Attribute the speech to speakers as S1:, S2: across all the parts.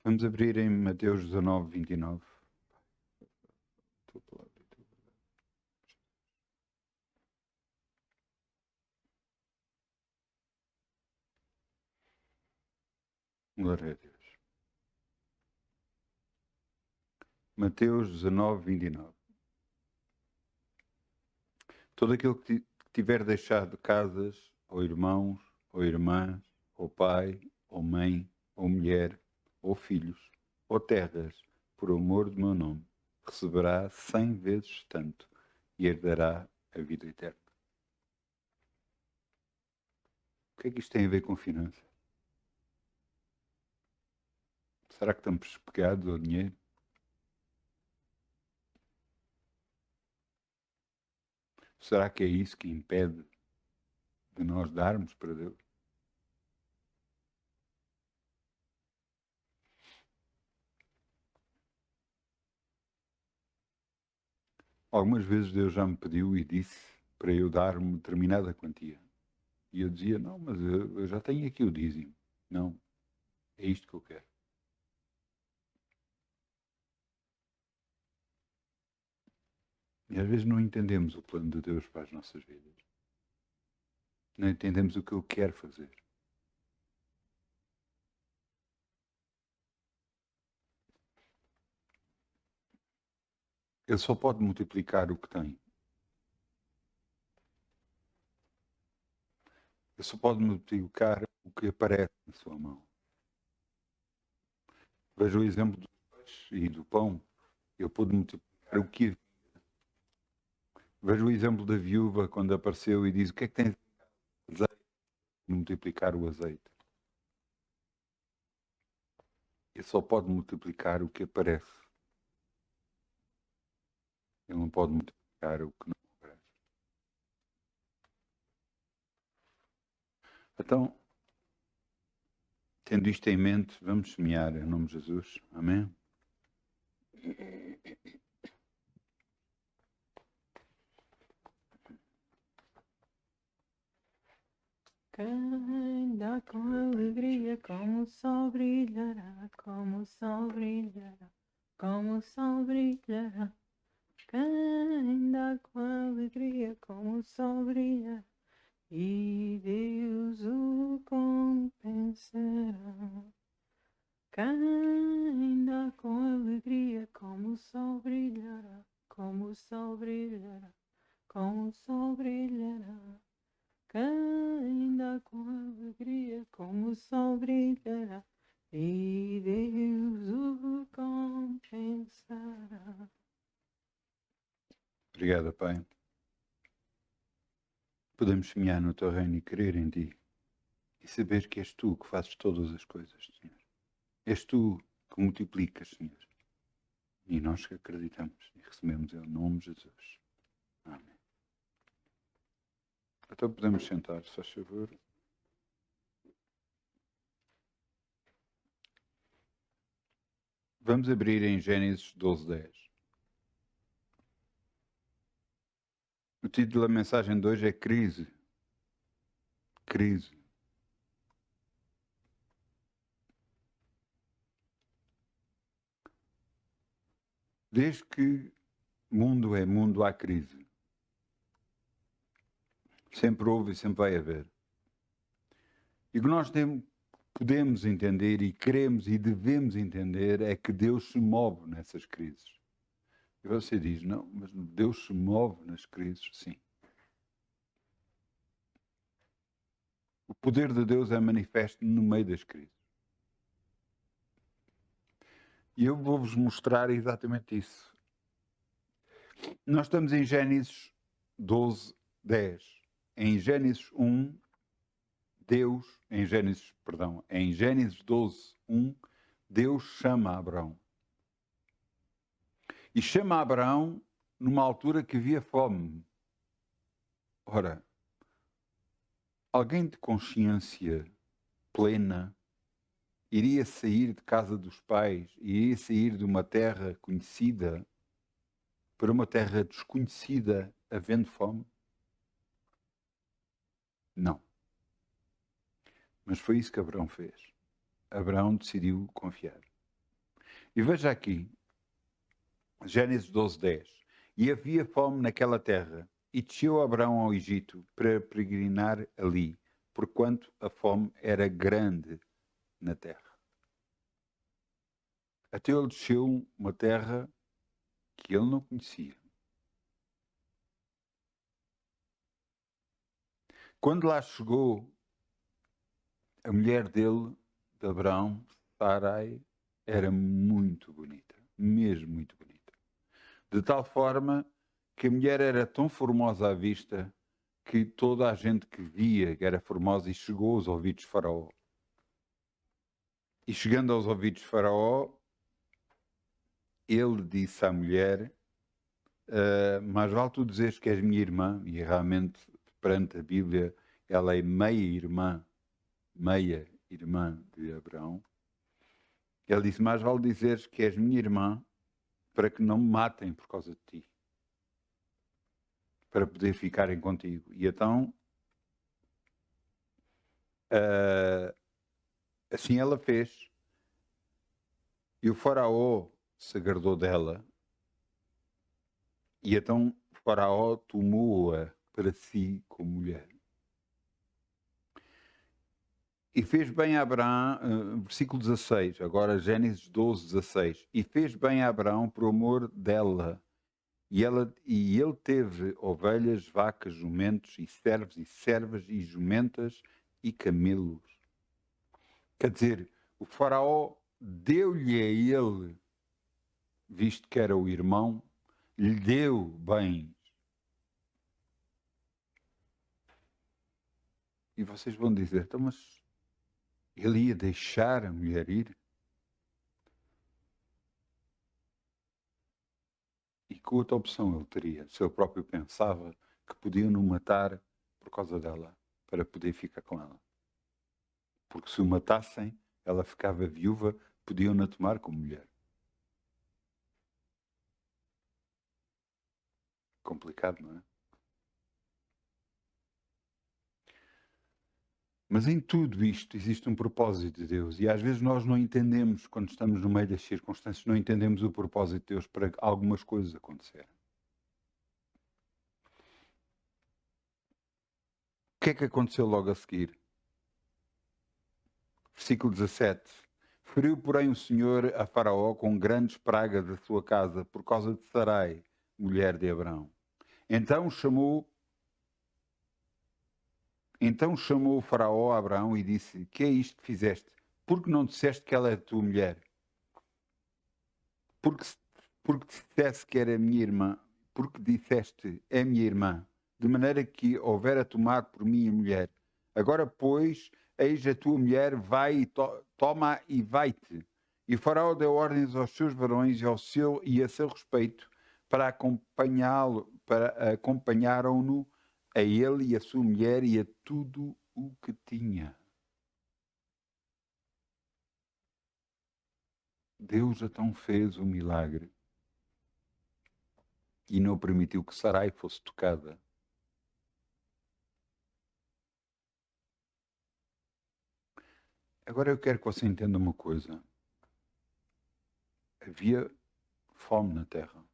S1: Vamos abrir em Mateus 19, 29. Glória a Deus. Mateus 19, 29. Todo aquele que tiver deixado casas, ou irmãos, ou irmãs, ou pai, ou mãe, ou mulher, ou filhos, ou terras, por amor do meu nome, receberá 100 vezes tanto e herdará a vida eterna. O que é que isto tem a ver com finanças? Será que estamos pegados ao dinheiro? Será que é isso que impede de nós darmos para Deus? Algumas vezes Deus já me pediu e disse para eu dar uma determinada quantia. E eu dizia, não, mas eu já tenho aqui o dízimo. Não, é isto que eu quero. E às vezes não entendemos o plano de Deus para as nossas vidas. Não entendemos o que Ele quer fazer. Ele só pode multiplicar o que tem. Ele só pode multiplicar o que aparece na sua mão. Veja o exemplo do peixe e do pão. Ele pôde multiplicar o que... Veja o exemplo da viúva quando apareceu e diz, o que é que tens? Azeite. Multiplicar o azeite. Ele só pode multiplicar o que aparece. Ele não pode multiplicar o que não aparece. Então, tendo isto em mente, vamos semear em nome de Jesus. Amém?
S2: Quem dá com alegria, como o sol brilhará, como o sol brilhará, como o sol brilhará. Quem dá com alegria, como o sol brilhará, e Deus o compensará. Quem dá com alegria, como o sol brilhará, como o sol brilhará, como o sol brilhará. Quem dá com alegria, como o sol brilhará, e Deus o compensará.
S1: Obrigado, Pai. Podemos semear no teu reino e crer em ti. E saber que és tu que fazes todas as coisas, Senhor. És tu que multiplicas, Senhor. E nós que acreditamos e recebemos em nome de Jesus. Amém. Então podemos sentar, se faz favor. Vamos abrir em Gênesis 12:10. O título da mensagem de hoje é Crise. Crise. Desde que mundo é mundo, há crise. Sempre houve e sempre vai haver. E o que nós podemos entender e queremos e devemos entender é que Deus se move nessas crises. E você diz, não, mas Deus se move nas crises? Sim. O poder de Deus é manifesto no meio das crises. E eu vou-vos mostrar exatamente isso. Nós estamos em Gênesis 12:10. Em Gênesis 1, em Gênesis 12:1, Deus chama Abraão. E chama Abraão numa altura que havia fome. Ora, alguém de consciência plena iria sair de casa dos pais, iria sair de uma terra conhecida para uma terra desconhecida, havendo fome? Não. Mas foi isso que Abraão fez. Abraão decidiu confiar. E veja aqui, Gênesis 12:10. E havia fome naquela terra, e desceu Abraão ao Egito para peregrinar ali, porquanto a fome era grande na terra. Até ele desceu uma terra que ele não conhecia. Quando lá chegou, a mulher dele, de Abraão, Sarai, era muito bonita, mesmo muito bonita. De tal forma que a mulher era tão formosa à vista que toda a gente que via que era formosa e chegou aos ouvidos de Faraó. E chegando aos ouvidos de Faraó, ele disse à mulher, mais vale tu dizeres que és minha irmã, e realmente perante a Bíblia ela é meia irmã de Abraão. Ele disse, mais vale dizeres que és minha irmã para que não me matem por causa de ti, para poder ficarem contigo. E então, assim ela fez. E o Faraó se agradou dela. E então o Faraó tomou-a para si como mulher. E fez bem a Abraão, versículo 16, agora Gênesis 12:16. E fez bem a Abraão por amor dela. E ele teve ovelhas, vacas, jumentos, e servos, e servas, e jumentas, e camelos. Quer dizer, o Faraó deu-lhe a ele, visto que era o irmão, lhe deu bens. E vocês vão dizer, então, mas ele ia deixar a mulher ir? E que outra opção ele teria? Se ele próprio pensava que podiam-no matar por causa dela, para poder ficar com ela. Porque se o matassem, ela ficava viúva, podiam-na tomar como mulher. Complicado, não é? Mas em tudo isto existe um propósito de Deus. E às vezes nós não entendemos, quando estamos no meio das circunstâncias, não entendemos o propósito de Deus para algumas coisas acontecerem. O que é que aconteceu logo a seguir? Versículo 17. Feriu, porém, o Senhor a Faraó com grandes pragas da sua casa, por causa de Sarai, mulher de Abraão. Então chamou o Faraó a Abraão e disse, que é isto que fizeste? Por que não disseste que ela é tua mulher? Porque disseste que era minha irmã, porque disseste, é minha irmã, de maneira que houver a tomar por minha mulher. Agora, pois, eis a tua mulher, vai e toma e vai-te. E o Faraó deu ordens aos seus varões e a seu respeito para acompanharam-no a ele e a sua mulher e a tudo o que tinha. Deus então fez o milagre e não permitiu que Sarai fosse tocada. Agora eu quero que você entenda uma coisa. Havia fome na terra.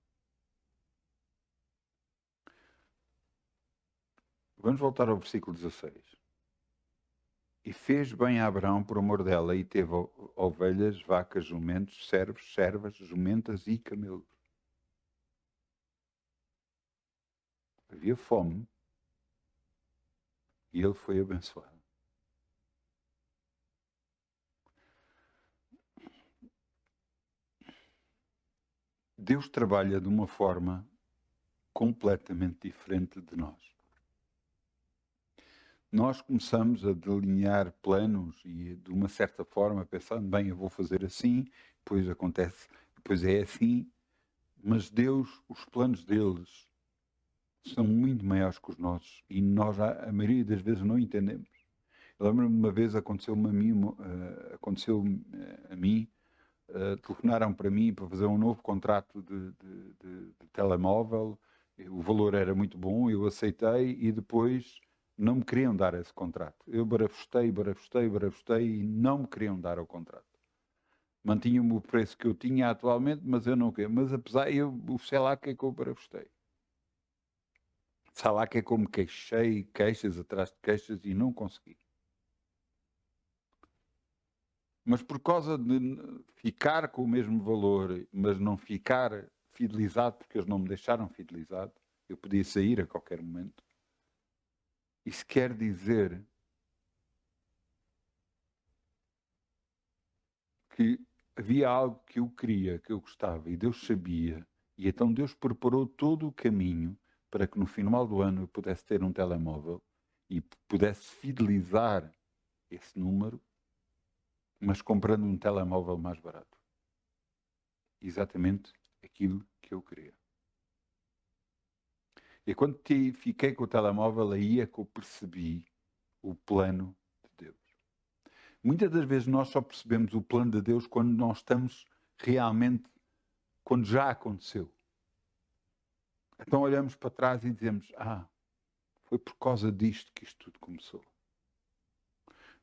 S1: Vamos voltar ao versículo 16. E fez bem a Abraão por amor dela, e teve ovelhas, vacas, jumentos, servos, servas, jumentas e camelos. Havia fome e ele foi abençoado. Deus trabalha de uma forma completamente diferente de nós. Nós começamos a delinear planos e, de uma certa forma, pensando, bem, eu vou fazer assim, depois acontece, depois é assim. Mas Deus, os planos deles são muito maiores que os nossos e nós, a maioria das vezes, não entendemos. Eu lembro-me de uma vez, aconteceu-me a mim, telefonaram para mim para fazer um novo contrato de telemóvel, o valor era muito bom, eu aceitei e depois não me queriam dar esse contrato. Eu barafustei e não me queriam dar o contrato. Mantinha-me o preço que eu tinha atualmente, mas eu não quero. Mas apesar, sei lá o que é que eu gostei. Sei lá que é como queixei, queixas atrás de queixas e não consegui. Mas por causa de ficar com o mesmo valor, mas não ficar fidelizado, porque eles não me deixaram fidelizado, eu podia sair a qualquer momento. Isso quer dizer que havia algo que eu queria, que eu gostava, e Deus sabia, e então Deus preparou todo o caminho para que no final do ano eu pudesse ter um telemóvel e pudesse fidelizar esse número, mas comprando um telemóvel mais barato. Exatamente aquilo que eu queria. E quando fiquei com o telemóvel, aí é que eu percebi o plano de Deus. Muitas das vezes nós só percebemos o plano de Deus quando nós estamos realmente, quando já aconteceu. Então olhamos para trás e dizemos, foi por causa disto que isto tudo começou.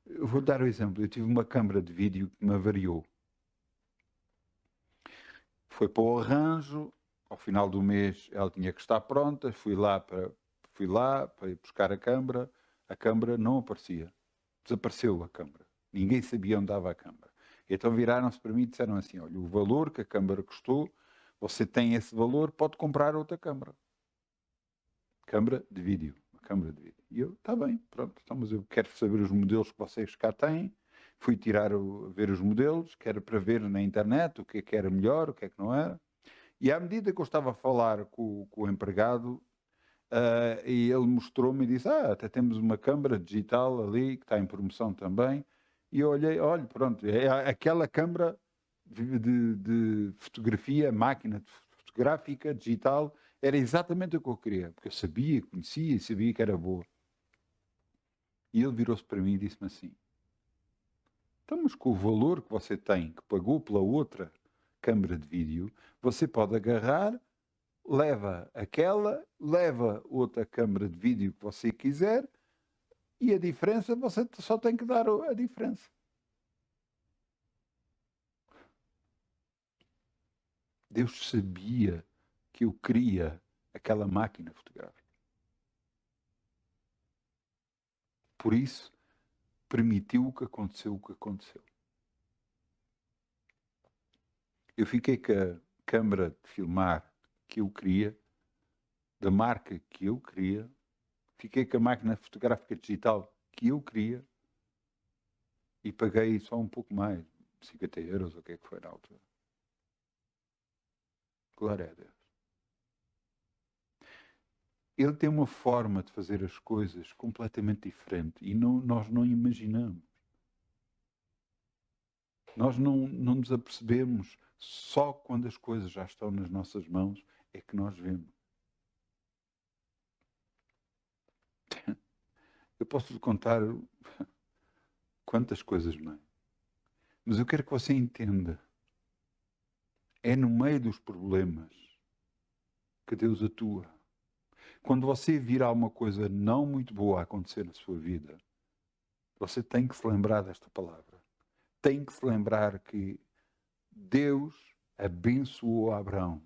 S1: Eu vou dar um exemplo. Eu tive uma câmara de vídeo que me avariou. Foi para o arranjo, ao final do mês ela tinha que estar pronta, fui lá para ir buscar a câmara não aparecia. Desapareceu a câmara. Ninguém sabia onde estava a câmara. Então viraram-se para mim e disseram assim, olha, o valor que a câmara custou, você tem esse valor, pode comprar outra câmara. Câmara de vídeo. Uma câmara de vídeo. E eu, está bem, pronto, então, mas eu quero saber os modelos que vocês cá têm. Fui ver os modelos, que era para ver na internet o que é que era melhor, o que é que não era. E à medida que eu estava a falar com o empregado, e ele mostrou-me e disse, até temos uma câmara digital ali, que está em promoção também. E eu olhei, olha, pronto, é aquela câmara de fotografia, máquina fotográfica, digital, era exatamente o que eu queria, porque eu sabia, conhecia e sabia que era boa. E ele virou-se para mim e disse-me assim, então, mas com o valor que você tem, que pagou pela outra câmara de vídeo, você pode agarrar, leva outra câmara de vídeo que você quiser e a diferença, você só tem que dar a diferença. Deus sabia que eu queria aquela máquina fotográfica. Por isso, permitiu o que aconteceu. Eu fiquei com a câmara de filmar que eu queria, da marca que eu queria, fiquei com a máquina fotográfica digital que eu queria e paguei só um pouco mais, 50 euros, ou o que é que foi na altura. Glória a Deus. Ele tem uma forma de fazer as coisas completamente diferente e nós não imaginamos. Nós não nos apercebemos, só quando as coisas já estão nas nossas mãos é que nós vemos. Eu posso lhe contar quantas coisas mais, mas eu quero que você entenda. É no meio dos problemas que Deus atua. Quando você vir alguma coisa não muito boa a acontecer na sua vida, você tem que se lembrar desta palavra. Tem que se lembrar que Deus abençoou Abraão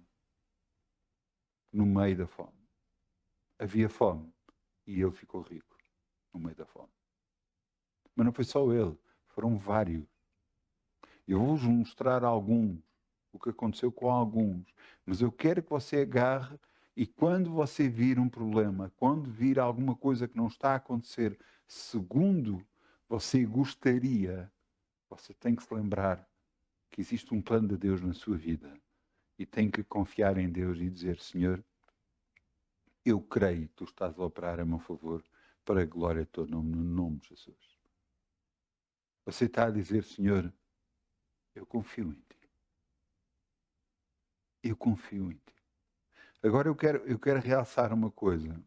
S1: no meio da fome. Havia fome e ele ficou rico no meio da fome. Mas não foi só ele, foram vários. Eu vou-vos mostrar alguns, o que aconteceu com alguns, mas eu quero que você agarre e quando você vir um problema, quando vir alguma coisa que não está a acontecer segundo você gostaria, você tem que se lembrar que existe um plano de Deus na sua vida e tem que confiar em Deus e dizer, Senhor, eu creio que tu estás a operar a meu favor para a glória do teu nome, no nome de Jesus. Você está a dizer, Senhor, eu confio em ti. Eu confio em ti. Agora eu quero realçar uma coisa.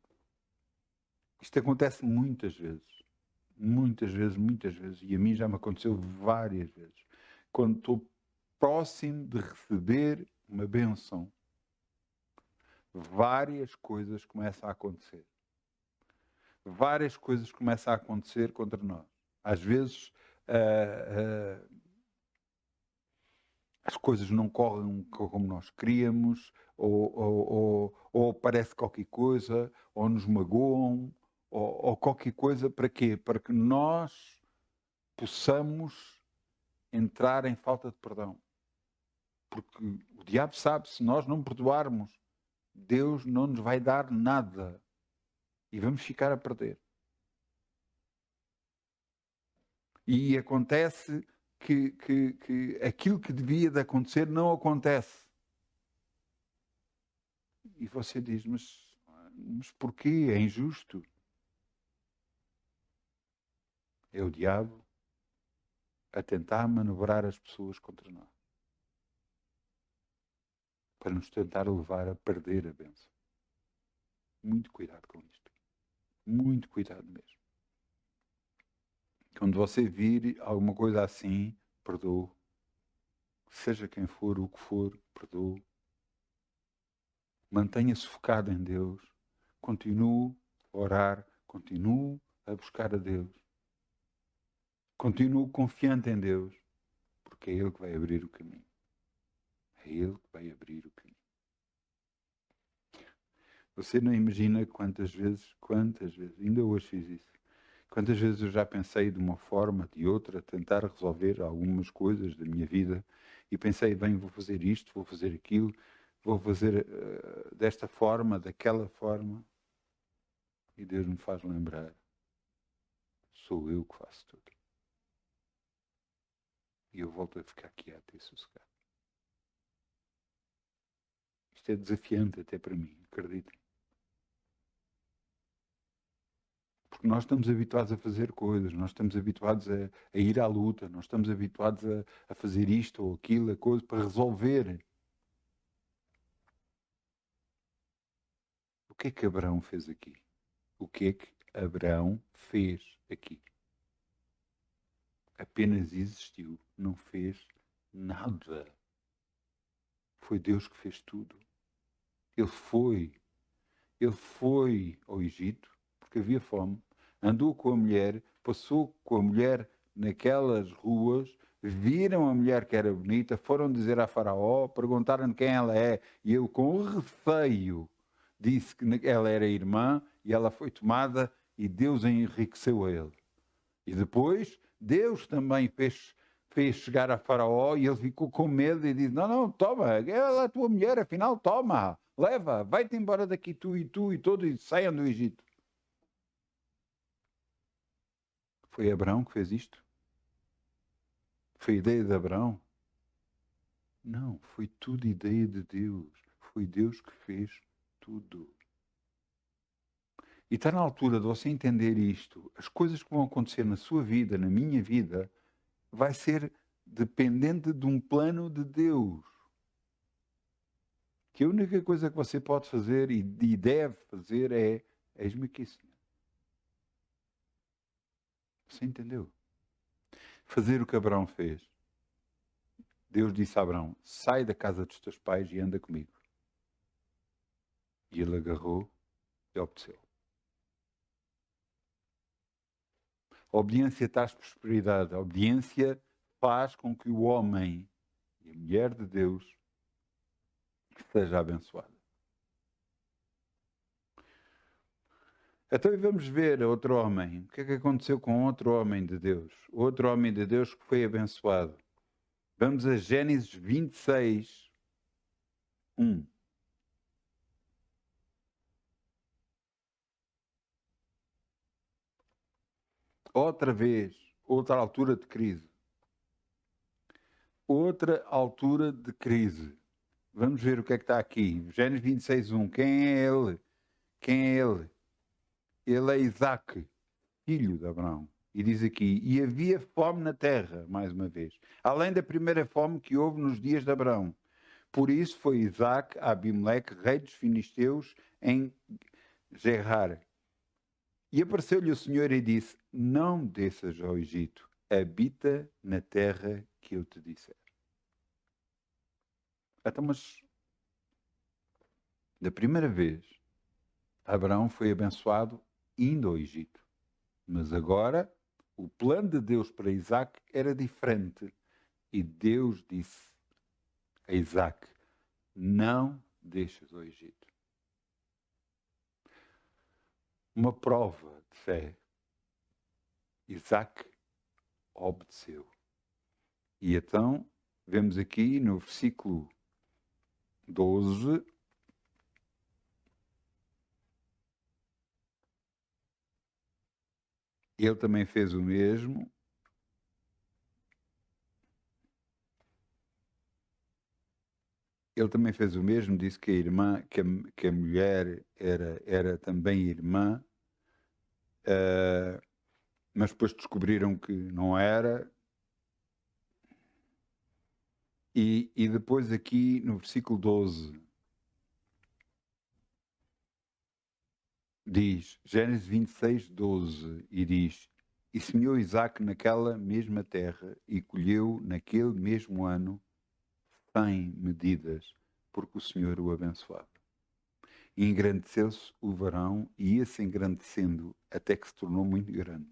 S1: Isto acontece muitas vezes. Muitas vezes. E a mim já me aconteceu várias vezes. Quando estou próximo de receber uma bênção, várias coisas começam a acontecer. Várias coisas começam a acontecer contra nós. Às vezes, as coisas não correm como nós queríamos, ou aparece qualquer coisa, ou nos magoam, ou qualquer coisa. Para quê? Para que nós possamos entrar em falta de perdão. Porque o diabo sabe, se nós não perdoarmos, Deus não nos vai dar nada. E vamos ficar a perder. E acontece que aquilo que devia de acontecer não acontece. E você diz, mas porquê? É injusto. É o diabo a tentar manobrar as pessoas contra nós. Para nos tentar levar a perder a bênção. Muito cuidado com isto. Muito cuidado mesmo. Quando você vir alguma coisa assim, perdoe. Seja quem for, o que for, perdoe. Mantenha-se focado em Deus. Continue a orar. Continue a buscar a Deus. Continue confiante em Deus. Porque é Ele que vai abrir o caminho. É Ele que vai abrir o caminho. Você não imagina quantas vezes, ainda hoje fiz isso. Quantas vezes eu já pensei de uma forma, de outra, tentar resolver algumas coisas da minha vida e pensei, bem, vou fazer isto, vou fazer aquilo, vou fazer desta forma, daquela forma. E Deus me faz lembrar, sou eu que faço tudo. E eu volto a ficar quieto e sossegado. Isto é desafiante até para mim, acreditem. Porque nós estamos habituados a fazer coisas, nós estamos habituados a ir à luta, nós estamos habituados a fazer isto ou aquilo, a coisa, para resolver. O que é que Abraão fez aqui? O que é que Abraão fez aqui? Apenas existiu, não fez nada. Foi Deus que fez tudo. Ele foi ao Egito, porque havia fome, andou com a mulher, passou com a mulher naquelas ruas, viram a mulher que era bonita, foram dizer a Faraó, perguntaram quem ela é, e ele com receio disse que ela era irmã, e ela foi tomada, e Deus enriqueceu a ele. E depois, Deus também fez chegar a Faraó, e ele ficou com medo e disse, não, toma, ela é a tua mulher, afinal, toma, leva, vai-te embora daqui tu e todos, e saiam do Egito. Foi Abraão que fez isto? Foi ideia de Abraão? Não, foi tudo ideia de Deus. Foi Deus que fez tudo. E está na altura de você entender isto. As coisas que vão acontecer na sua vida, na minha vida, vai ser dependente de um plano de Deus. Que a única coisa que você pode fazer e deve fazer é, eis-me aqui, Senhor. Você entendeu? Fazer o que Abraão fez. Deus disse a Abraão, sai da casa dos teus pais e anda comigo. E ele agarrou e obedeceu. A obediência traz prosperidade. A obediência faz com que o homem e a mulher de Deus seja abençoada. Então vamos ver outro homem. O que é que aconteceu com outro homem de Deus? Outro homem de Deus que foi abençoado. Vamos a Gênesis 26, 1. Outra vez, outra altura de crise. Outra altura de crise. Vamos ver o que é que está aqui. Gênesis 26, 1. Quem é ele? Quem é ele? Ele é Isaac, filho de Abraão. E diz aqui, e havia fome na terra, mais uma vez, além da primeira fome que houve nos dias de Abraão. Por isso foi Isaac a Abimeleque, rei dos filisteus, em Gerar. E apareceu-lhe o Senhor e disse, não desças ao Egito, habita na terra que eu te disser. Então, mas, da primeira vez, Abraão foi abençoado indo ao Egito. Mas agora, o plano de Deus para Isaac era diferente. E Deus disse, a Isaac: não deixes o Egito. Uma prova de fé. Isaac obedeceu. E então, vemos aqui no versículo 12, ele também fez o mesmo. Ele também fez o mesmo, disse que a irmã, que a mulher era também irmã, mas depois descobriram que não era. E depois aqui no versículo 12 diz, Gênesis 26, 12, e diz: E semeou Isaac naquela mesma terra e colheu naquele mesmo ano 100 medidas, porque o Senhor o abençoava. E engrandeceu-se o varão e ia-se engrandecendo até que se tornou muito grande.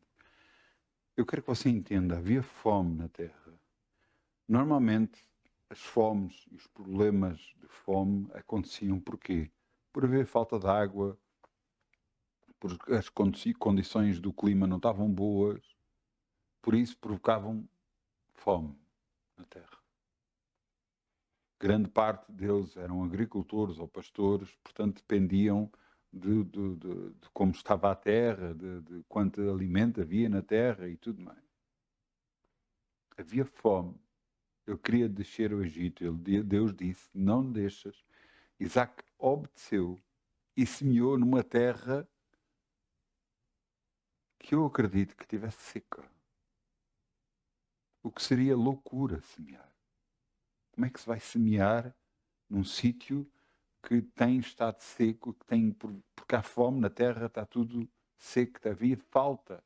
S1: Eu quero que você entenda, havia fome na terra. Normalmente, as fomes e os problemas de fome aconteciam por quê? Por haver falta de água, porque as condições do clima não estavam boas, por isso provocavam fome na terra. Grande parte deles eram agricultores ou pastores, portanto dependiam de como estava a terra, de quanto alimento havia na terra e tudo mais. Havia fome. Eu queria descer ao Egito. Deus disse, não deixas. Isaac obedeceu e semeou numa terra que eu acredito que estivesse seca. O que seria loucura semear. Como é que se vai semear num sítio que tem estado seco, que tem, porque há fome na terra, está tudo seco, havia falta.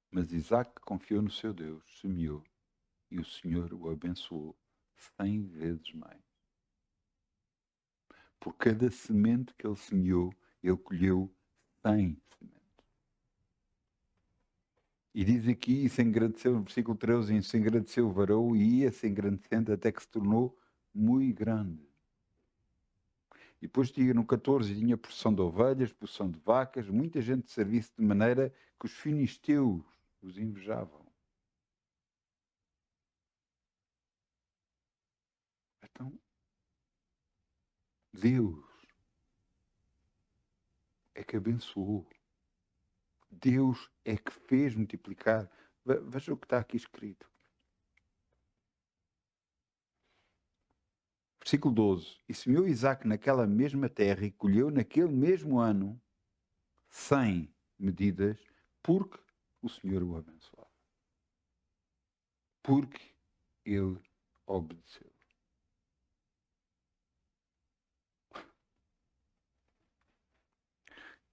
S1: Mas Isaac confiou no seu Deus, semeou, e o Senhor o abençoou 100 vezes mais. Por cada semente que ele semeou, ele colheu 100 sementes. E diz aqui, e se engrandeceu, no versículo 13, e se engrandeceu o varão, e ia se engrandecendo até que se tornou muito grande. E depois tinha no 14, tinha porção de ovelhas, porção de vacas, muita gente de serviço, de maneira que os filisteus os invejavam. Então, Deus é que abençoou. Deus é que fez multiplicar. Veja o que está aqui escrito. Versículo 12. E semeou Isaac naquela mesma terra e colheu naquele mesmo ano 100 medidas, porque o Senhor o abençoava. Porque ele obedeceu.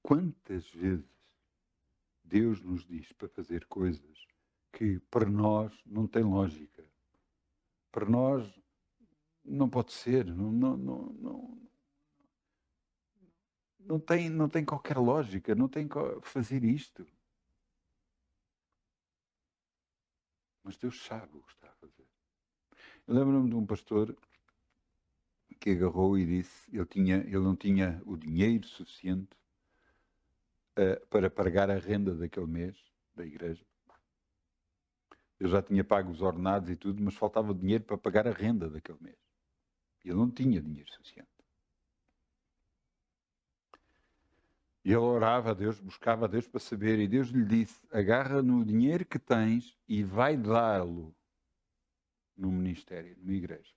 S1: Quantas vezes Deus nos diz para fazer coisas que para nós não tem lógica. Para nós não pode ser, não tem qualquer lógica, não tem fazer isto. Mas Deus sabe o que está a fazer. Eu lembro-me de um pastor que agarrou e disse, ele não tinha o dinheiro suficiente para pagar a renda daquele mês da igreja. Eu já tinha pago os ordenados e tudo, mas faltava dinheiro para pagar a renda daquele mês. Ele não tinha dinheiro suficiente. E ele orava a Deus, buscava a Deus para saber, e Deus lhe disse, agarra no dinheiro que tens e vai dá-lo no ministério, numa igreja.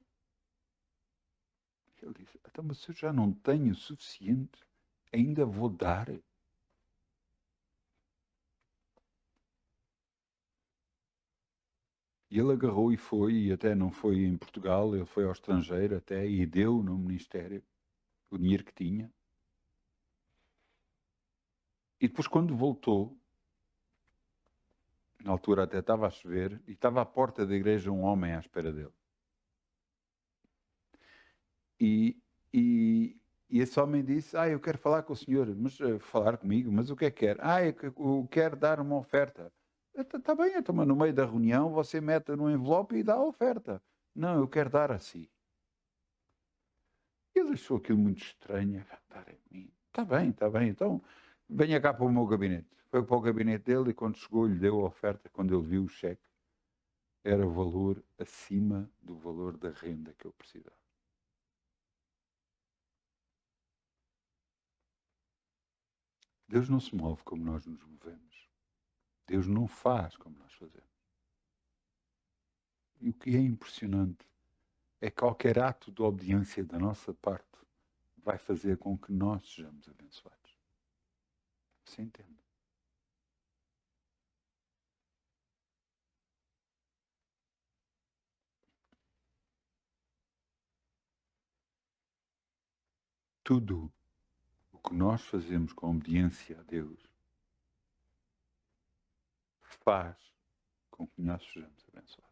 S1: Ele disse, então, mas se eu já não tenho o suficiente, ainda vou dar? E ele agarrou e foi, e até não foi em Portugal, ele foi ao estrangeiro até, e deu no ministério o dinheiro que tinha. E depois quando voltou, na altura até estava a chover, e estava à porta da igreja um homem à espera dele. E esse homem disse, eu quero falar com o senhor, mas falar comigo, mas o que é que quer? Eu quero dar uma oferta. Está bem, então, mas no meio da reunião você mete no envelope e dá a oferta. Não, eu quero dar a si. Ele achou aquilo muito estranho. Dar a mim. Está bem. Então, venha cá para o meu gabinete. Foi para o gabinete dele e quando chegou lhe deu a oferta, quando ele viu o cheque, era o valor acima do valor da renda que eu precisava. Deus não se move como nós nos movemos. Deus não faz como nós fazemos. E o que é impressionante é que qualquer ato de obediência da nossa parte vai fazer com que nós sejamos abençoados. Você entende? Tudo o que nós fazemos com obediência a Deus faz com que nós sejamos abençoados.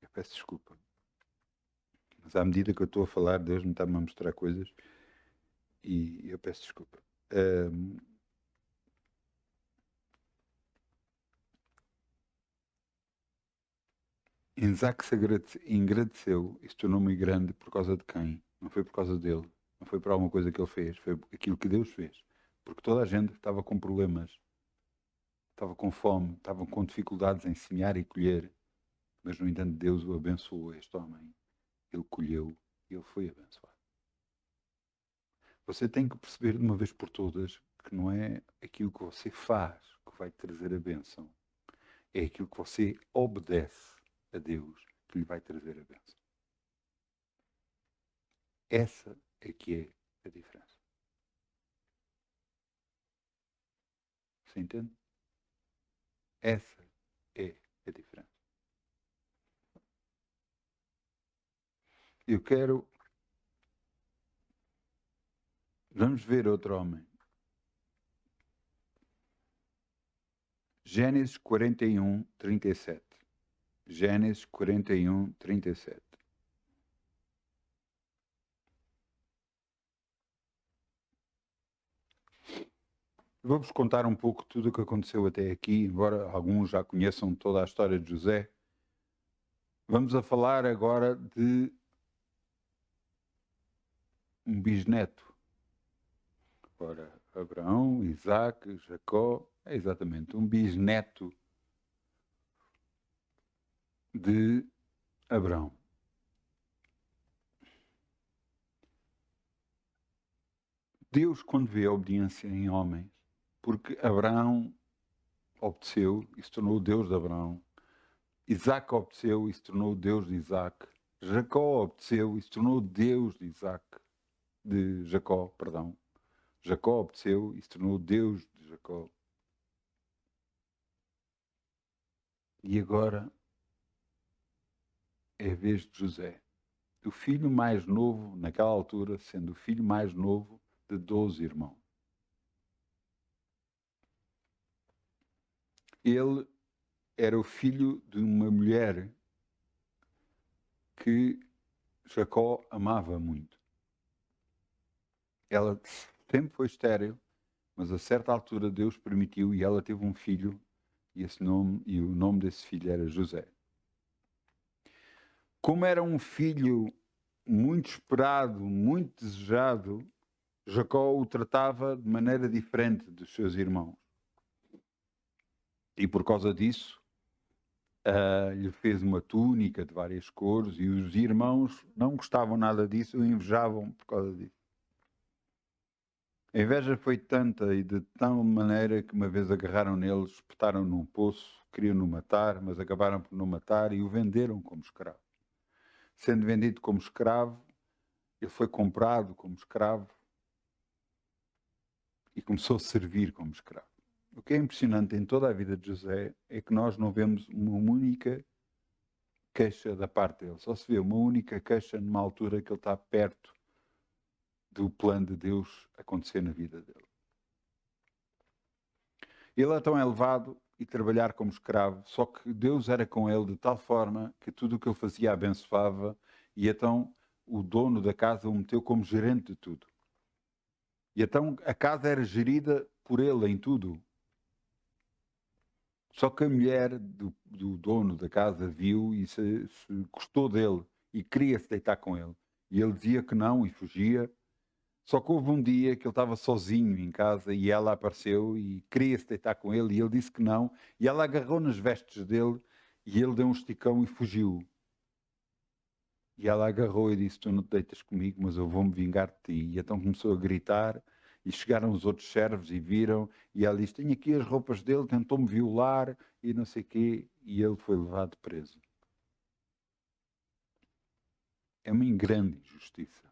S1: Eu peço desculpa. Mas à medida que eu estou a falar, Deus me está-me a mostrar coisas e eu peço desculpa. Isaac se engrandeceu e se tornou muito grande por causa de quem? Não foi por causa dele. Não foi por alguma coisa que ele fez. Foi aquilo que Deus fez. Porque toda a gente estava com problemas. Estava com fome. Estavam com dificuldades em semear e colher. Mas, no entanto, Deus o abençoou, este homem. Ele colheu e ele foi abençoado. Você tem que perceber de uma vez por todas que não é aquilo que você faz que vai trazer a bênção. É aquilo que você obedece a Deus que lhe vai trazer a bênção. Essa é que é a diferença. Você entende? Essa é a diferença. Eu quero... Vamos ver outro homem. Gênesis 41, 37. Gênesis 41, 37. Vou-vos contar um pouco tudo o que aconteceu até aqui, embora alguns já conheçam toda a história de José. Vamos a falar agora de um bisneto. Ora, Abraão, Isaac, Jacó, é exatamente um bisneto de Abraão. Deus, quando vê a obediência em homens, porque Abraão obedeceu e se tornou o Deus de Abraão, Isaac obedeceu e se tornou o Deus de Isaac, Jacó obedeceu e se tornou o Deus de Isaac, de Jacó, perdão. Jacó obedeceu e se tornou o Deus de Jacó. E agora é a vez de José, o filho mais novo, naquela altura, sendo o filho mais novo de 12 irmãos. Ele era o filho de uma mulher que Jacó amava muito. Ela sempre foi estéril, mas a certa altura Deus permitiu e ela teve um filho e o nome desse filho era José. Como era um filho muito esperado, muito desejado, Jacó o tratava de maneira diferente dos seus irmãos. E por causa disso, lhe fez uma túnica de várias cores e os irmãos não gostavam nada disso, o invejavam por causa disso. A inveja foi tanta e de tal maneira que uma vez agarraram nele, espetaram num poço, queriam-no matar, mas acabaram por não matar e o venderam como escravo. Sendo vendido como escravo, ele foi comprado como escravo e começou a servir como escravo. O que é impressionante em toda a vida de José é que nós não vemos uma única queixa da parte dele. Só se vê uma única queixa numa altura que ele está perto do plano de Deus acontecer na vida dele. Ele então é levado e trabalhar como escravo, só que Deus era com ele de tal forma que tudo o que ele fazia abençoava e então o dono da casa o meteu como gerente de tudo. E então a casa era gerida por ele em tudo. Só que a mulher do dono da casa viu e se gostou dele e queria se deitar com ele. E ele dizia que não e fugia. Só que houve um dia que ele estava sozinho em casa e ela apareceu e queria se deitar com ele e ele disse que não. E ela agarrou nas vestes dele e ele deu um esticão e fugiu. E ela agarrou e disse: tu não te deitas comigo, mas eu vou-me vingar de ti. E então começou a gritar e chegaram os outros servos e viram. E ela disse: tenho aqui as roupas dele, tentou-me violar e não sei o quê. E ele foi levado preso. É uma grande injustiça.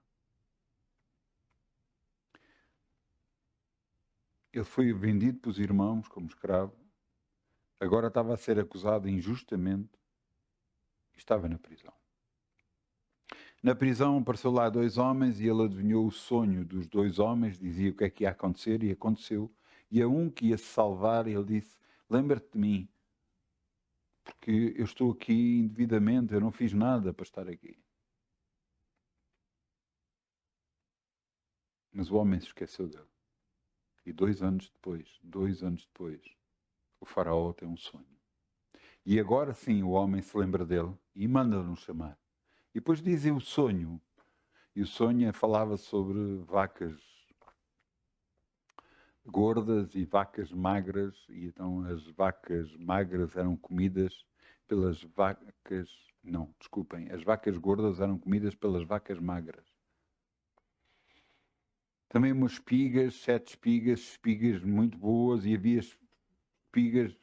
S1: Ele foi vendido pelos irmãos como escravo. Agora estava a ser acusado injustamente e estava na prisão. Na prisão apareceu lá 2 homens e ele adivinhou o sonho dos 2 homens, dizia o que é que ia acontecer e aconteceu. E a um que ia se salvar, ele disse: lembra-te de mim, porque eu estou aqui indevidamente, eu não fiz nada para estar aqui. Mas o homem se esqueceu dele. E 2 anos depois, o faraó tem um sonho. E agora sim o homem se lembra dele e manda-nos chamar. E depois dizem o sonho. E o sonho falava sobre vacas gordas e vacas magras. E então as vacas magras eram comidas pelas vacas... Não, desculpem. As vacas gordas eram comidas pelas vacas magras. Também umas espigas, 7 espigas muito boas. E havia espigas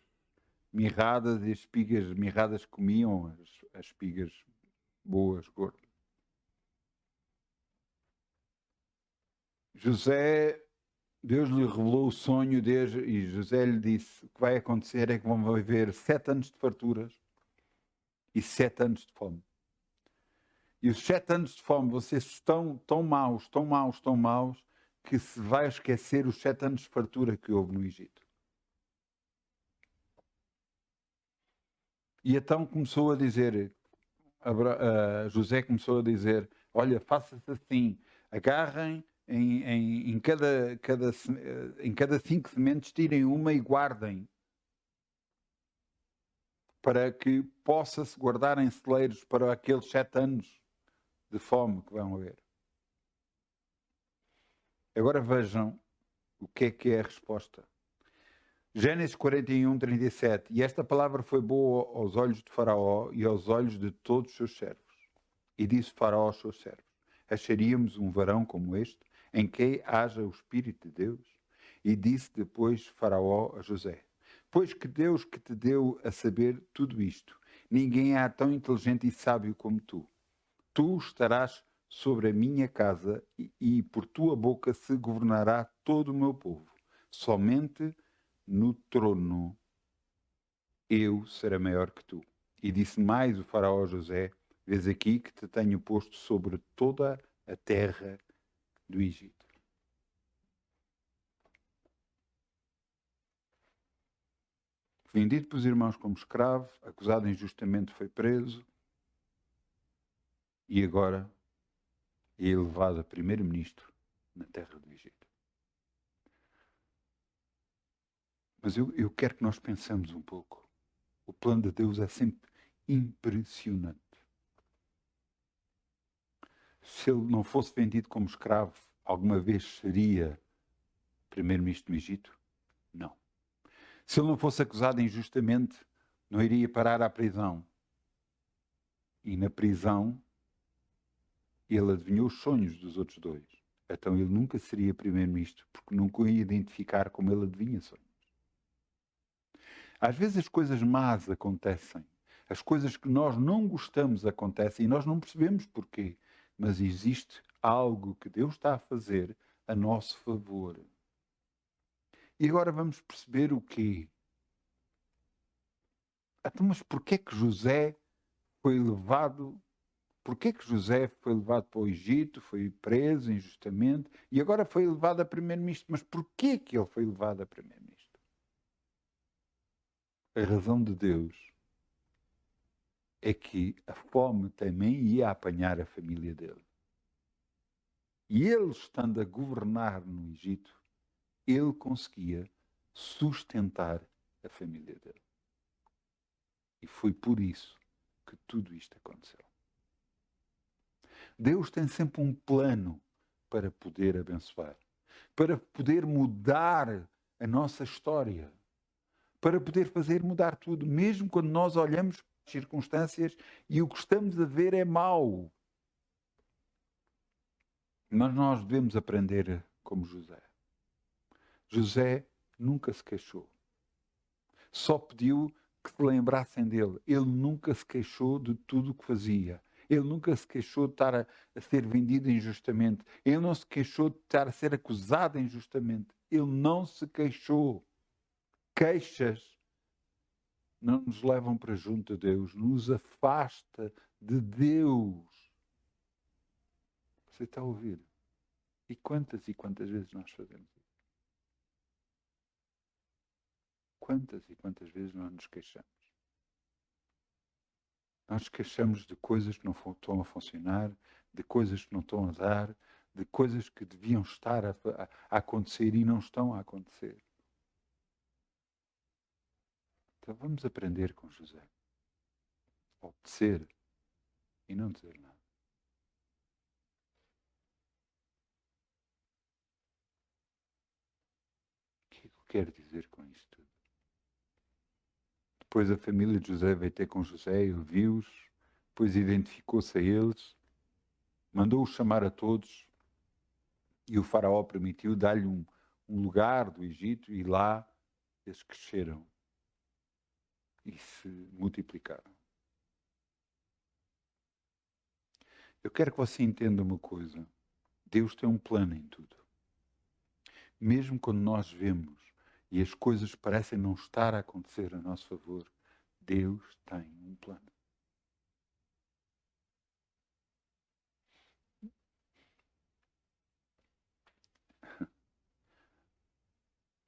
S1: mirradas e as espigas mirradas comiam as espigas boas, gordas. José, Deus lhe revelou o sonho e José lhe disse: o que vai acontecer é que vão haver 7 anos de farturas e 7 anos de fome. E os 7 anos de fome vão ser tão maus, que se vai esquecer os 7 anos de fartura que houve no Egito. E então começou a dizer, José começou a dizer: olha, faça-se assim, agarrem em cada 5 sementes, tirem uma e guardem, para que possa-se guardar em celeiros para aqueles 7 anos de fome que vão haver. Agora vejam o que é a resposta. Gênesis 41, 37. E esta palavra foi boa aos olhos de Faraó e aos olhos de todos os seus servos. E disse Faraó aos seus servos: acharíamos um varão como este, em quem haja o Espírito de Deus? E disse depois Faraó a José: pois que Deus que te deu a saber tudo isto, ninguém há tão inteligente e sábio como tu. Tu estarás sobre a minha casa e por tua boca se governará todo o meu povo. Somente no trono eu serei maior que tu. E disse mais o faraó a José: vês aqui que te tenho posto sobre toda a terra do Egito. Vendido pelos irmãos como escravo, acusado injustamente, foi preso e agora é elevado a primeiro-ministro na terra do Egito. Mas eu quero que nós pensemos um pouco. O plano de Deus é sempre impressionante. Se ele não fosse vendido como escravo, alguma vez seria primeiro-ministro do Egito? Não. Se ele não fosse acusado injustamente, não iria parar à prisão. E na prisão, ele adivinhou os sonhos dos outros 2. Então ele nunca seria primeiro-ministro, porque nunca o ia identificar como ele adivinha sonhos. Às vezes as coisas más acontecem. As coisas que nós não gostamos acontecem e nós não percebemos porquê. Mas existe algo que Deus está a fazer a nosso favor. E agora vamos perceber o quê? Então, mas porquê que José foi levado? Porquê que José foi levado para o Egito, foi preso injustamente e agora foi levado a primeiro-ministro? Mas porquê que ele foi levado a primeiro-ministro? A razão de Deus é que a fome também ia apanhar a família dele. E ele, estando a governar no Egito, ele conseguia sustentar a família dele. E foi por isso que tudo isto aconteceu. Deus tem sempre um plano para poder abençoar, para poder mudar a nossa história, para poder fazer mudar tudo, mesmo quando nós olhamos para as circunstâncias e o que estamos a ver é mau. Mas nós devemos aprender como José. José nunca se queixou. Só pediu que se lembrassem dele. Ele nunca se queixou de tudo o que fazia. Ele nunca se queixou de estar a ser vendido injustamente. Ele não se queixou de estar a ser acusado injustamente. Ele não se queixou. Queixas não nos levam para junto a Deus, nos afasta de Deus. Você está a ouvir? E quantas vezes nós fazemos isso? Quantas e quantas vezes nós nos queixamos? Nós nos queixamos de coisas que não estão a funcionar, de coisas que não estão a dar, de coisas que deviam estar a acontecer e não estão a acontecer. Então vamos aprender com José. Obedecer e não dizer nada. O que é que eu quero dizer com isto tudo? Depois a família de José veio ter com José e ouviu-os, depois identificou-se a eles, mandou-os chamar a todos e o faraó permitiu dar-lhe um lugar do Egito e lá eles cresceram e se multiplicaram. Eu quero que você entenda uma coisa. Deus tem um plano em tudo. Mesmo quando nós vemos e as coisas parecem não estar a acontecer a nosso favor, Deus tem um plano.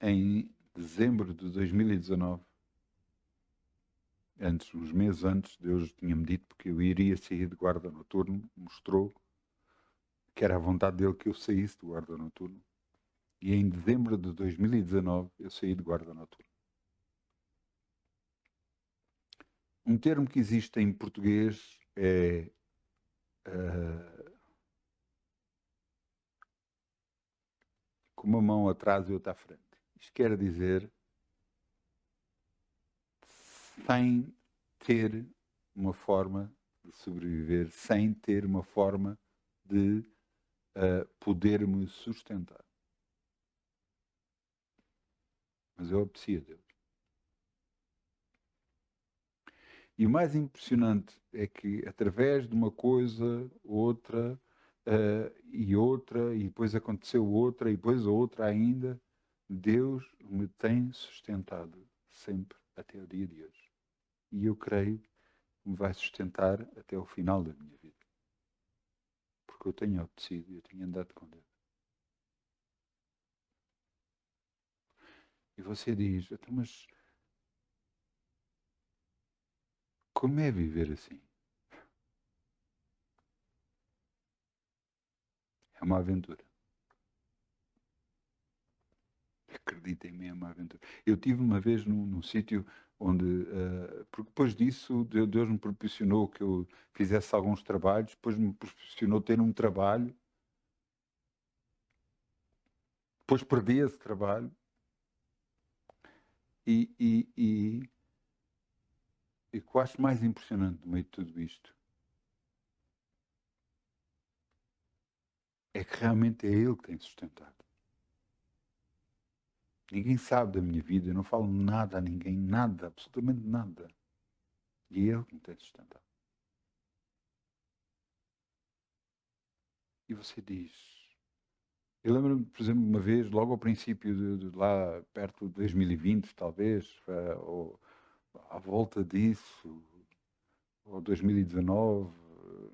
S1: Em dezembro de 2019, uns meses antes, Deus tinha-me dito porque eu iria sair de guarda noturno, mostrou que era a vontade dele que eu saísse de guarda noturno. E em dezembro de 2019 eu saí de guarda noturno. Um termo que existe em português é com uma mão atrás e outra à frente. Isto quer dizer sem ter uma forma de sobreviver, sem ter uma forma de poder me sustentar. Mas eu obedeci a Deus. E o mais impressionante é que através de uma coisa, outra, e outra, e depois aconteceu outra, e depois outra ainda, Deus me tem sustentado sempre até o dia de hoje. E eu creio que me vai sustentar até o final da minha vida. Porque eu tenho obedecido e eu tenho andado com Deus. E você diz, então, mas como é viver assim? É uma aventura. Acredita em mim, é uma aventura. Eu tive uma vez num sítio onde, porque depois disso, Deus me proporcionou que eu fizesse alguns trabalhos, depois me proporcionou ter um trabalho, depois perdi esse trabalho, e o que eu acho mais impressionante no meio de tudo isto é que realmente é Ele que tem sustentado. Ninguém sabe da minha vida, eu não falo nada a ninguém, nada, absolutamente nada. E é Ele que me tem sustentado. E você diz... Eu lembro-me, por exemplo, uma vez, logo ao princípio de lá, perto de 2020, talvez, ou à volta disso, ou 2019,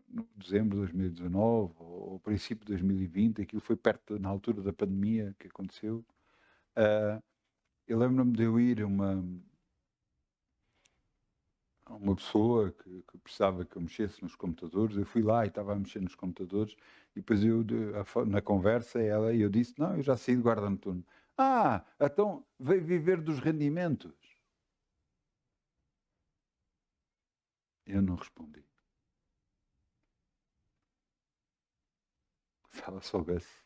S1: no dezembro de 2019, ou ao princípio de 2020, aquilo foi perto, na altura da pandemia que aconteceu. Eu lembro-me de eu ir a uma pessoa que precisava que eu mexesse nos computadores. Eu fui lá e estava a mexer nos computadores E depois eu, na conversa, eu disse, não, eu já saí de guarda noturno. Ah, então veio viver dos rendimentos. Eu não respondi. Se ela soubesse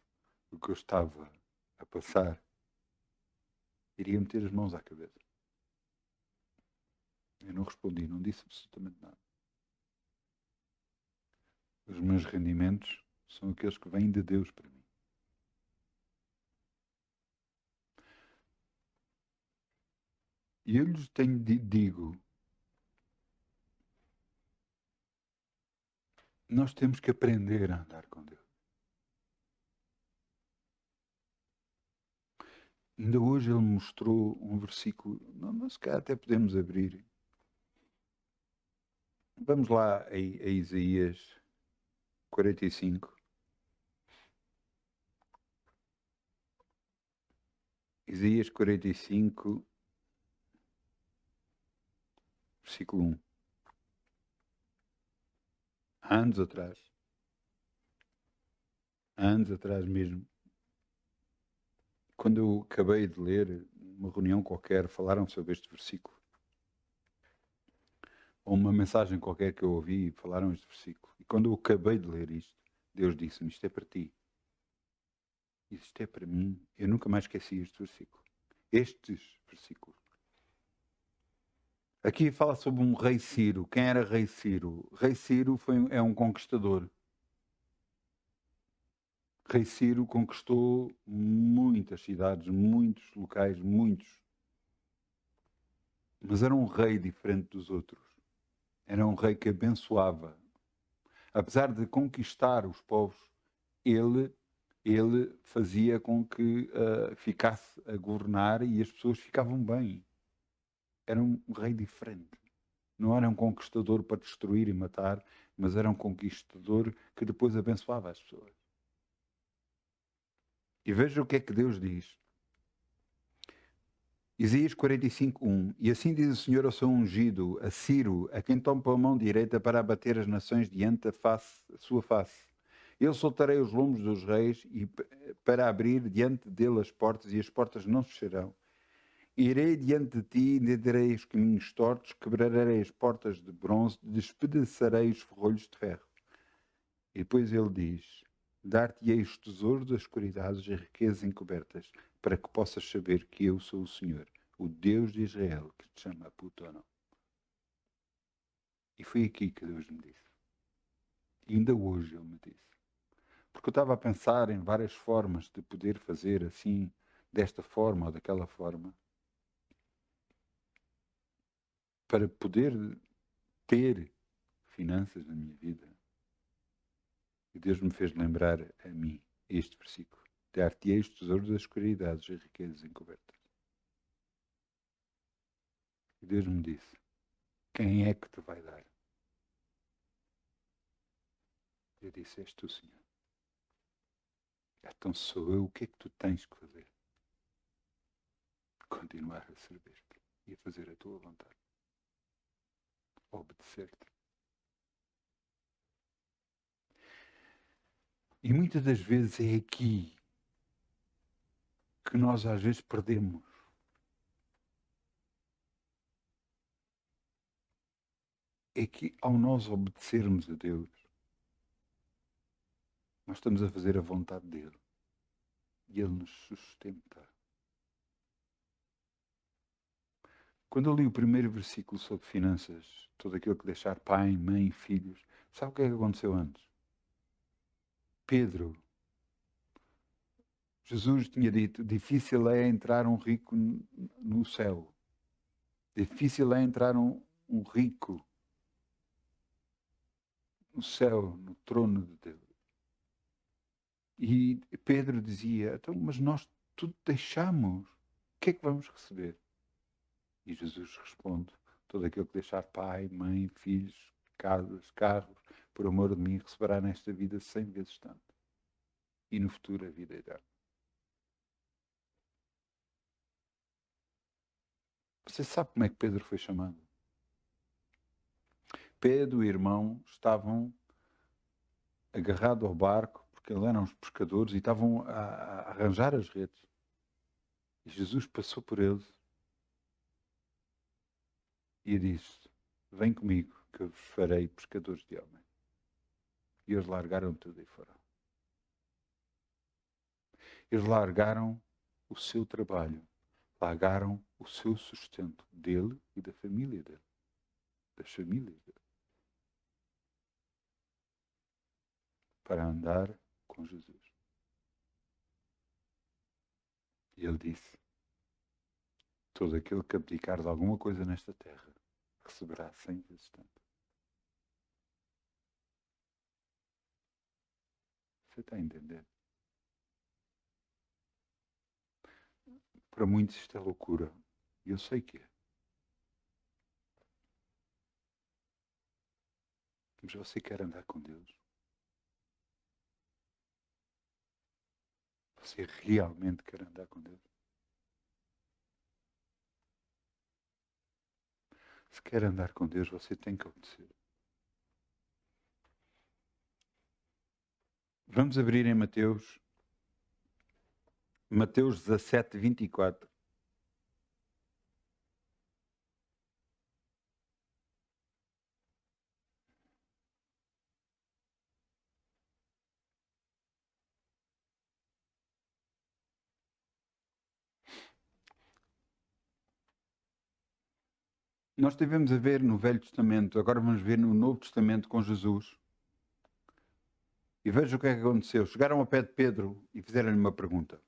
S1: o que eu estava a passar, iria meter as mãos à cabeça. Eu não respondi, não disse absolutamente nada. Os meus rendimentos são aqueles que vêm de Deus para mim. E eu lhes digo, nós temos que aprender a andar com Deus. Ainda hoje ele mostrou um versículo, não se calhar até podemos abrir. Vamos lá a Isaías 45. Isaías 45, versículo 1. Há anos atrás mesmo, quando eu acabei de ler, numa reunião qualquer, falaram sobre este versículo. Ou uma mensagem qualquer que eu ouvi, falaram este versículo. E quando eu acabei de ler isto, Deus disse-me, isto é para ti. Isto é para mim. Eu nunca mais esqueci este versículo. Estes versículos. Aqui fala sobre um rei Ciro. Quem era rei Ciro? Rei Ciro é um conquistador. Rei Ciro conquistou muitas cidades, muitos locais, muitos. Mas era um rei diferente dos outros. Era um rei que abençoava. Apesar de conquistar os povos, ele fazia com que ficasse a governar e as pessoas ficavam bem. Era um rei diferente. Não era um conquistador para destruir e matar, mas era um conquistador que depois abençoava as pessoas. E veja o que é que Deus diz. Isaías 45, 1. E assim diz o Senhor ao seu ungido, a Ciro, a quem toma a mão direita para abater as nações diante da sua face. Eu soltarei os lombos dos reis e para abrir diante dele as portas, e as portas não se fecharão. Irei diante de ti, entenderei os caminhos tortos, quebrarei as portas de bronze, despedaçarei os ferrolhos de ferro. E depois ele diz, dar-te-ei os tesouros das escuridades e riquezas encobertas, para que possas saber que eu sou o Senhor, o Deus de Israel, que te chama Putono. E foi aqui que Deus me disse. E ainda hoje ele me disse. Porque eu estava a pensar em várias formas de poder fazer assim, desta forma ou daquela forma, para poder ter finanças na minha vida. E Deus me fez lembrar a mim este versículo. Dar-te-ei os tesouros das escuridades e riquezas encobertas. E Deus me disse, quem é que te vai dar? Eu disse, és tu, Senhor. Então sou eu, o que é que tu tens que fazer? Continuar a servir-te e a fazer a tua vontade. Obedecer-te. E muitas das vezes é aqui que nós às vezes perdemos. É que ao nós obedecermos a Deus, nós estamos a fazer a vontade dele. E ele nos sustenta. Quando eu li o primeiro versículo sobre finanças, tudo aquilo que deixar pai, mãe, filhos, sabe o que é que aconteceu antes? Pedro, Jesus tinha dito, difícil é entrar um rico no céu. Difícil é entrar um rico no céu, no trono de Deus. E Pedro dizia, então, mas nós tudo deixamos, o que é que vamos receber? E Jesus responde, todo aquele que deixar pai, mãe, filhos, casas, carros, por amor de mim, receberá nesta vida 100 vezes tanto. E no futuro a vida eterna. Você sabe como é que Pedro foi chamado? Pedro e o irmão estavam agarrados ao barco, porque eles eram os pescadores e estavam a arranjar as redes. E Jesus passou por eles e disse: vem comigo, que eu vos farei pescadores de homens. E eles largaram tudo e foram. Eles largaram o seu trabalho, largaram o seu sustento dele e da família dele, das famílias dele, para andar com Jesus. E ele disse: todo aquele que abdicar de alguma coisa nesta terra receberá 100 vezes tanto. Você está a entender? Para muitos isto é loucura. E eu sei que é. Mas você quer andar com Deus? Você realmente quer andar com Deus? Se quer andar com Deus, você tem que obedecer. Vamos abrir em Mateus 17, 24. Nós tivemos a ver no Velho Testamento, agora vamos ver no Novo Testamento com Jesus. E veja o que é que aconteceu. Chegaram ao pé de Pedro e fizeram-lhe uma pergunta.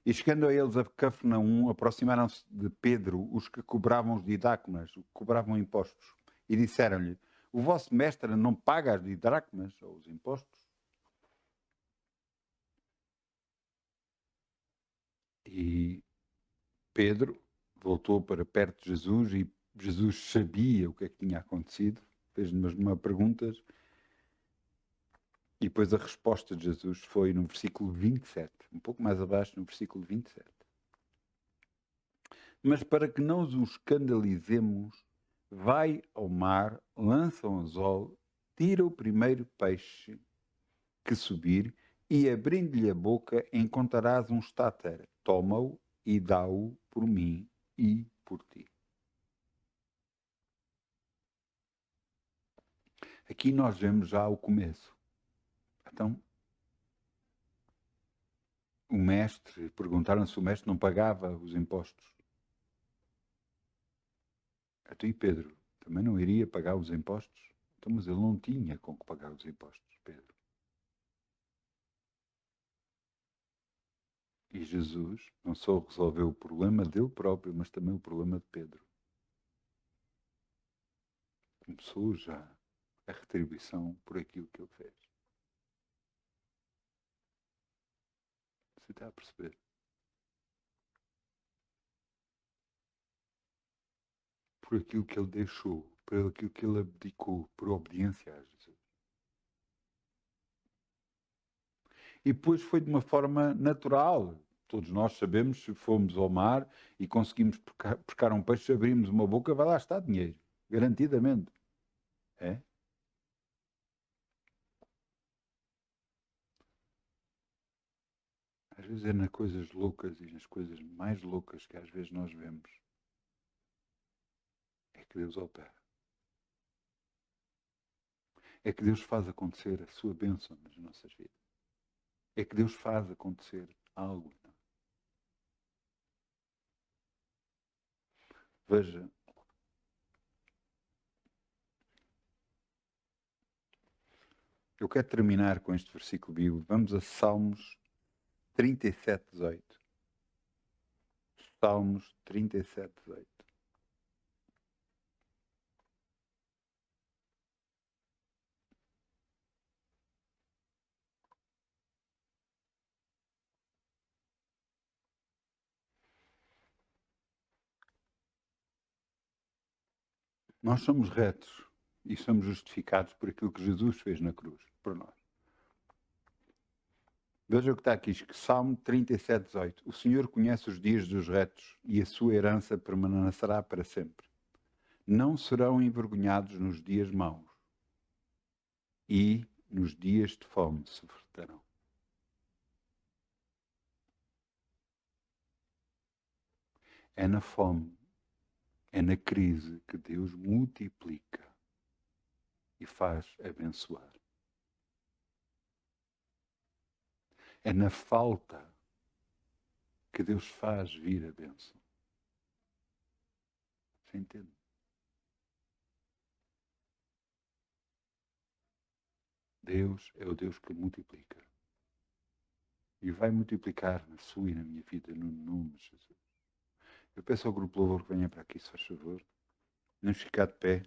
S1: E chegando a eles a Cafarnaum, aproximaram-se de Pedro os que cobravam os didáconas, os que cobravam impostos. E disseram-lhe: o vosso mestre não paga as didáconas, ou os impostos? E Pedro voltou para perto de Jesus e Jesus sabia o que é que tinha acontecido. Fez-lhe uma perguntas. E depois a resposta de Jesus foi no versículo 27, um pouco mais abaixo, no versículo 27. Mas para que não os escandalizemos, vai ao mar, lança um anzol, tira o primeiro peixe que subir e, abrindo-lhe a boca, encontrarás um estáter. Toma-o e dá-o por mim e por ti. Aqui nós vemos já o começo. Então, o mestre, perguntaram se o mestre não pagava os impostos. A tu e Pedro, também não iria pagar os impostos? Então, mas ele não tinha com que pagar os impostos, Pedro. E Jesus não só resolveu o problema dele próprio, mas também o problema de Pedro. Começou já a retribuição por aquilo que ele fez. Você está a perceber? Por aquilo que ele deixou, por aquilo que ele abdicou, por obediência a Jesus. E depois foi de uma forma natural. Todos nós sabemos, se fomos ao mar e conseguimos pescar um peixe, abrimos uma boca, vai lá estar dinheiro. Garantidamente. É? Às vezes é nas coisas loucas e nas coisas mais loucas que às vezes nós vemos. É que Deus opera. É que Deus faz acontecer a sua bênção nas nossas vidas. É que Deus faz acontecer algo. Veja, eu quero terminar com este versículo bíblico. Vamos a Salmos 37, 18. Salmos 37, 18. Nós somos retos e somos justificados por aquilo que Jesus fez na cruz, por nós. Veja o que está aqui, Salmo 37, 18. O Senhor conhece os dias dos retos e a sua herança permanecerá para sempre. Não serão envergonhados nos dias maus e nos dias de fome se fartarão. É na fome, é na crise que Deus multiplica e faz abençoar. É na falta que Deus faz vir a bênção. Você entende? Deus é o Deus que multiplica. E vai multiplicar na sua e na minha vida, no nome de Jesus. Eu peço ao grupo Louvor que venha para aqui, se faz favor. Vamos ficar de pé.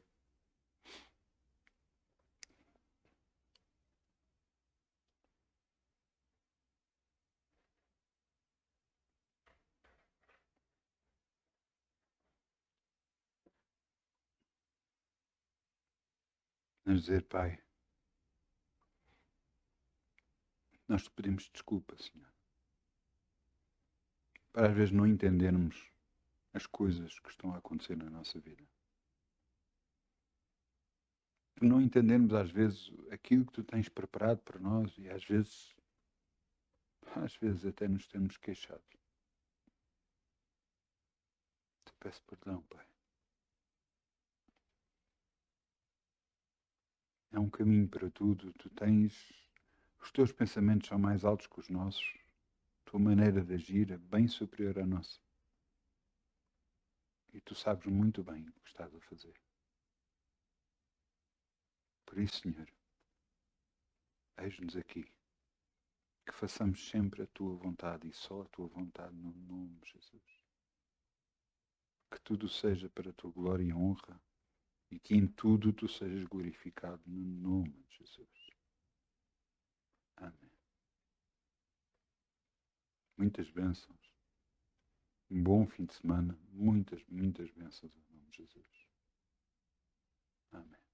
S1: Vamos dizer, Pai, nós te pedimos desculpa, Senhor, para às vezes não entendermos as coisas que estão a acontecer na nossa vida. Por não entendermos às vezes aquilo que tu tens preparado para nós e às vezes até nos temos queixado. Te peço perdão, Pai. É um caminho para tudo. Tu tens... Os teus pensamentos são mais altos que os nossos. A tua maneira de agir é bem superior à nossa. E tu sabes muito bem o que estás a fazer. Por isso, Senhor, eis-nos aqui. Que façamos sempre a tua vontade e só a tua vontade no nome de Jesus. Que tudo seja para a tua glória e honra e que em tudo tu sejas glorificado no nome de Jesus. Amém. Muitas bênçãos. Um bom fim de semana. Muitas bênçãos em nome de Jesus. Amém.